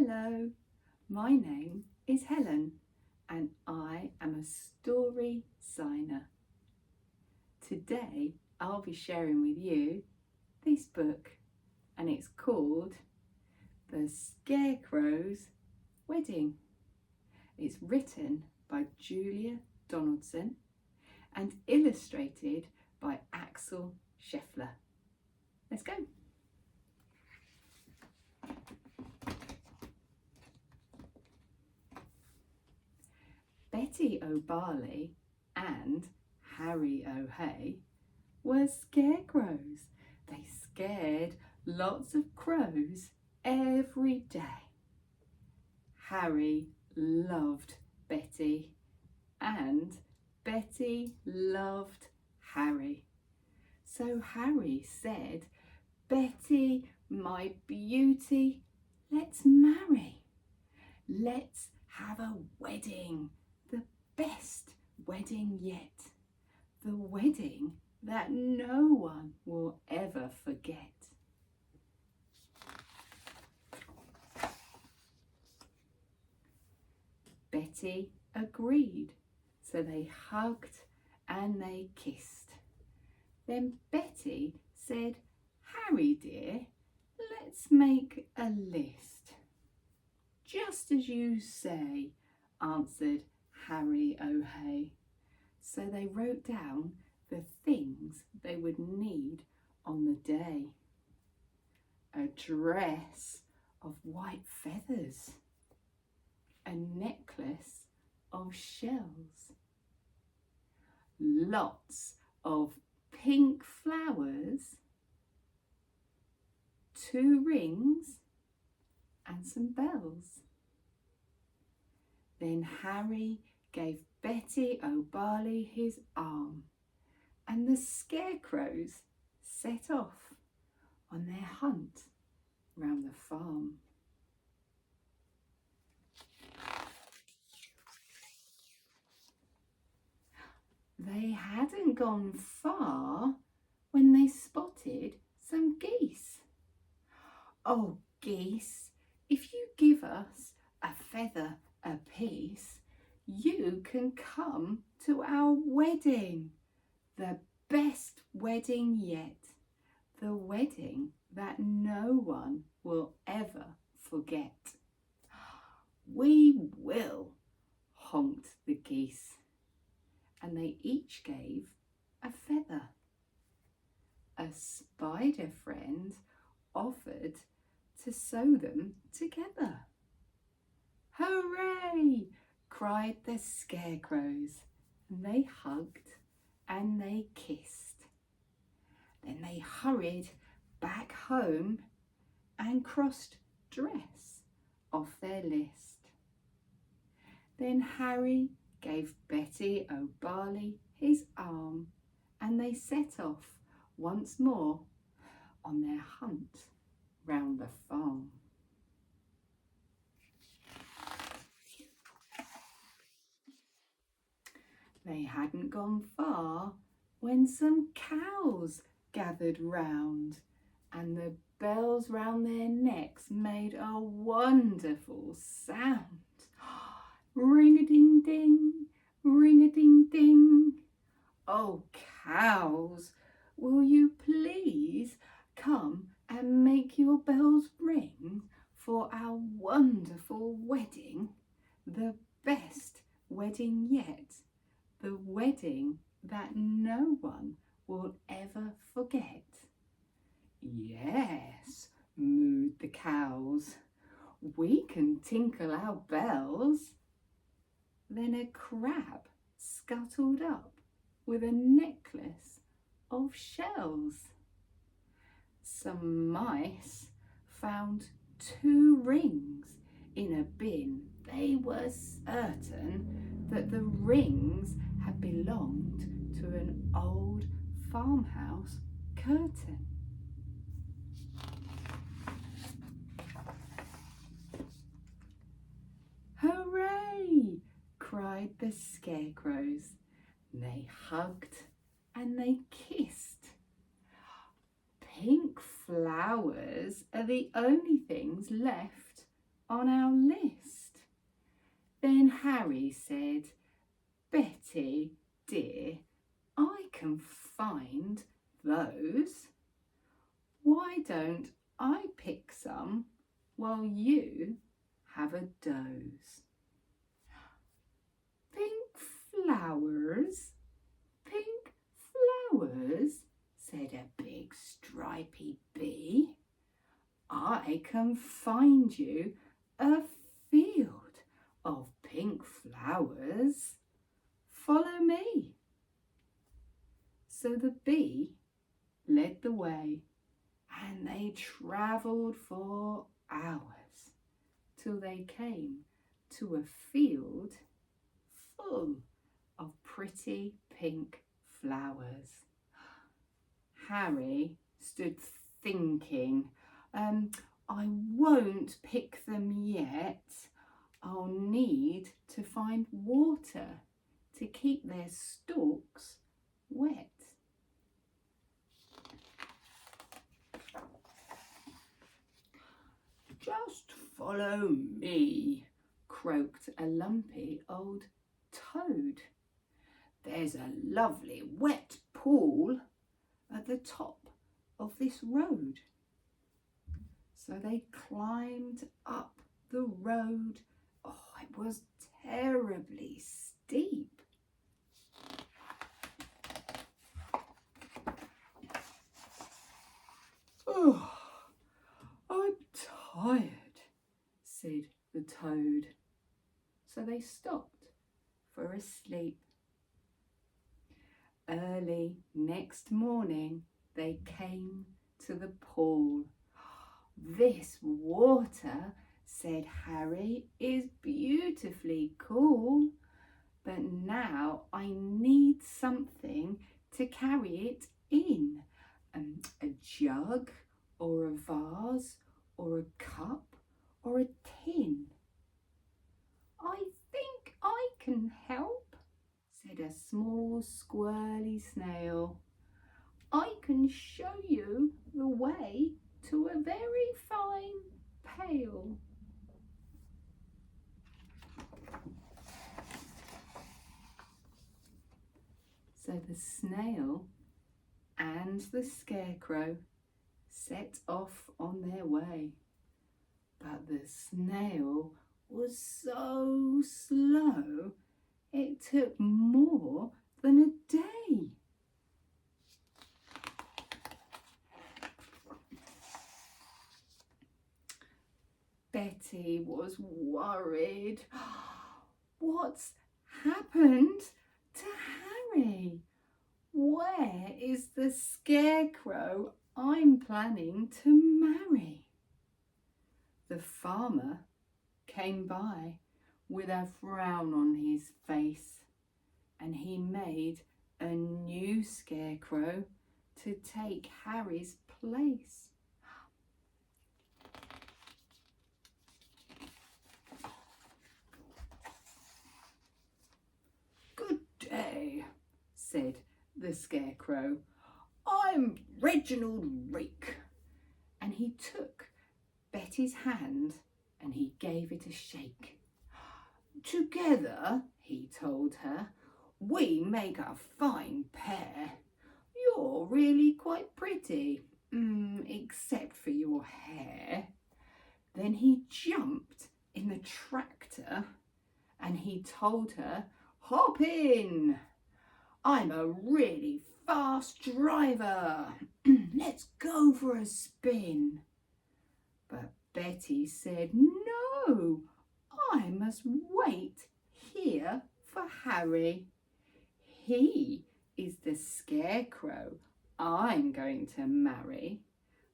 Hello, my name is Helen and I am a story signer. Today I'll be sharing with you this book and it's called The Scarecrows Wedding. It's written by Julia Donaldson and illustrated by Axel Scheffler. Let's go. Betty O'Barley and Harry O'Hay were scarecrows. They scared lots of crows every day. Harry loved Betty and Betty loved Harry. So Harry said, "Betty, my beauty, let's marry. Let's have a wedding. The best wedding yet. The wedding that no one will ever forget." Betty agreed, so they hugged and they kissed. Then Betty said, "Harry dear, let's make a list." "Just as you say," answered Harry O'Hay. So they wrote down the things they would need on the day. A dress of white feathers, a necklace of shells, lots of pink flowers, 2 rings and some bells. Then Harry gave Betty O'Barley his arm and the scarecrows set off on their hunt round the farm. They hadn't gone far when they spotted some geese. "Oh, geese, if you give us a feather apiece, you can come to our wedding. The best wedding yet. The wedding that no one will ever forget." "We will," honked the geese. And they each gave a feather. A spider friend offered to sew them together. "Hooray!" cried the scarecrows, and they hugged and they kissed. Then they hurried back home and crossed dress off their list. Then Harry gave Betty O'Barley his arm and they set off once more on their hunt round the farm. They hadn't gone far when some cows gathered round and the bells round their necks made a wonderful sound. Ring-a-ding-ding, ring-a-ding-ding. "Oh, cows, will you please come and make your bells ring for our wonderful wedding, the best wedding yet, the wedding that no one will ever forget?" "Yes," mooed the cows, "we can tinkle our bells." Then a crab scuttled up with a necklace of shells. Some mice found 2 rings in a bin. They were certain that the rings had belonged to an old farmhouse curtain. "Hooray!" cried the scarecrows. They hugged and they kissed. "Pink flowers are the only things left on our list. Then Harry said, Betty, dear, I can find those. Why don't I pick some while you have a doze? Pink flowers, said a big stripy bee. I can find you a field of pink flowers. Follow me. So the bee led the way, and they travelled for hours till they came to a field full of pretty pink flowers. Harry stood thinking, I won't pick them yet. I'll need to find water to keep their stalks wet. Just follow me, croaked a lumpy old toad. There's a lovely wet pool at the top of this road. So they climbed up the road. Oh, it was terribly steep. Oh, I'm tired, said the toad. So they stopped for a sleep. Early next morning, they came to the pool. This water, said Harry, is beautifully cool, but now I need something to carry it in. A jug or a vase or a cup or a tin. I think I can help, said a small squirrely snail. I can show you the way to a very fine pail. So the snail and the scarecrow set off on their way. But the snail was so slow, it took more than a day. Betty was worried. What's happened to Harry? Where is the scarecrow I'm planning to marry? The farmer came by with a frown on his face, and he made a new scarecrow to take Harry's place. Good day, said the scarecrow. I'm Reginald Rake. And he took Betty's hand and he gave it a shake. Together, he told her, we make a fine pair. You're really quite pretty, except for your hair. Then he jumped in the tractor and he told her, hop in. I'm a really fast driver. Let's go for a spin. But Betty said, no, I must wait here for Harry. He is the scarecrow I'm going to marry.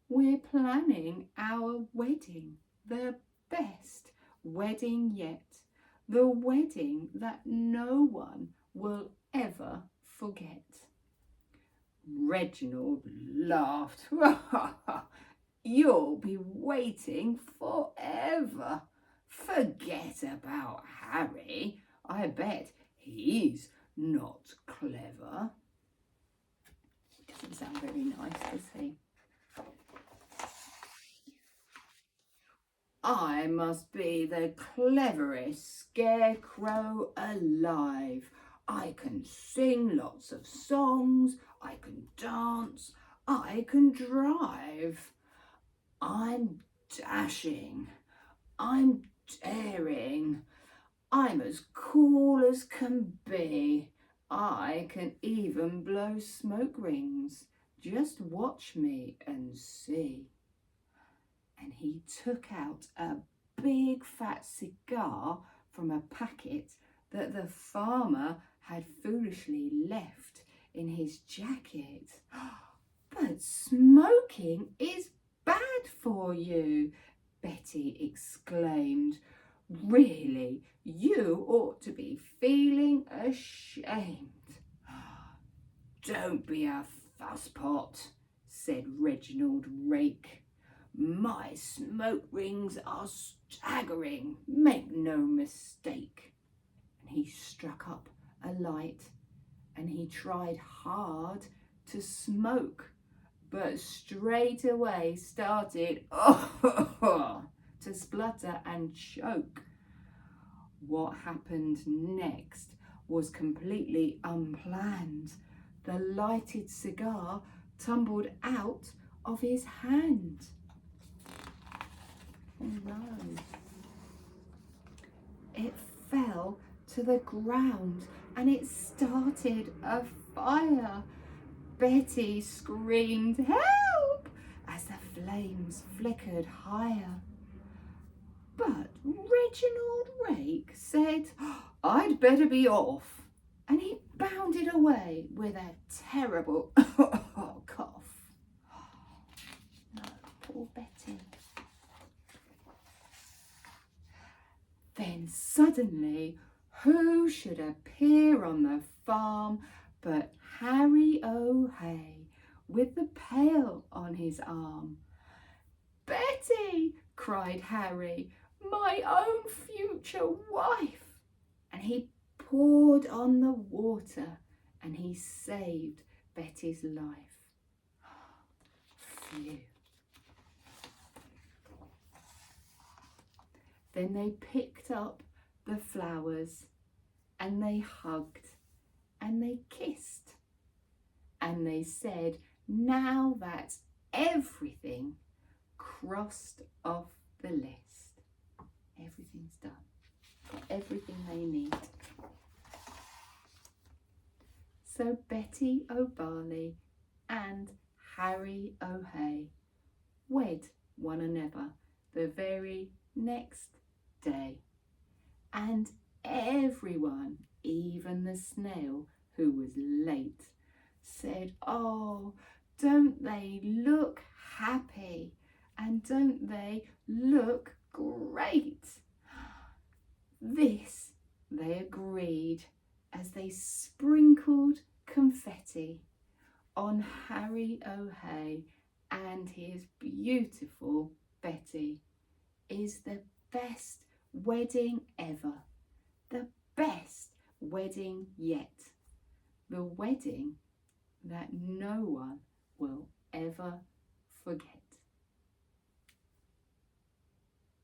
We're planning our wedding, the best wedding yet, the wedding that no one will ever forget. Reginald laughed. You'll be waiting forever. Forget about Harry. I bet he's not clever. He doesn't sound very nice, does he? I must be the cleverest scarecrow alive. I can sing lots of songs, I can dance, I can drive. I'm dashing, I'm daring, I'm as cool as can be. I can even blow smoke rings. Just watch me and see. And he took out a big fat cigar from a packet that the farmer had foolishly left in his jacket. But smoking is bad for you, Betty exclaimed. Really, you ought to be feeling ashamed. Don't be a fusspot, said Reginald Rake. My smoke rings are staggering, make no mistake. And he struck up a light and he tried hard to smoke, but straight away started to splutter and choke. What happened next was completely unplanned. The lighted cigar tumbled out of his hand. Oh no. It fell to the ground and it started a fire. Betty screamed, "Help!" as the flames flickered higher. But Reginald Rake said, "I'd better be off." And he bounded away with a terrible cough. No, poor Betty. Then suddenly, who should appear on the farm but Harry O'Hay with the pail on his arm. "Betty," cried Harry, "my own future wife!" And he poured on the water and he saved Betty's life. Phew. Then they picked up the flowers and they hugged and they kissed and they said, now that's everything crossed off the list. Everything's done. Got everything they need. So Betty O'Barley and Harry O'Hay wed one another the very next day. And everyone, even the snail who was late, said, "Oh, don't they look happy? And don't they look great?" This they agreed as they sprinkled confetti on Harry O'Hay and his beautiful Betty. Is the best wedding ever, the best wedding yet, the wedding that no one will ever forget.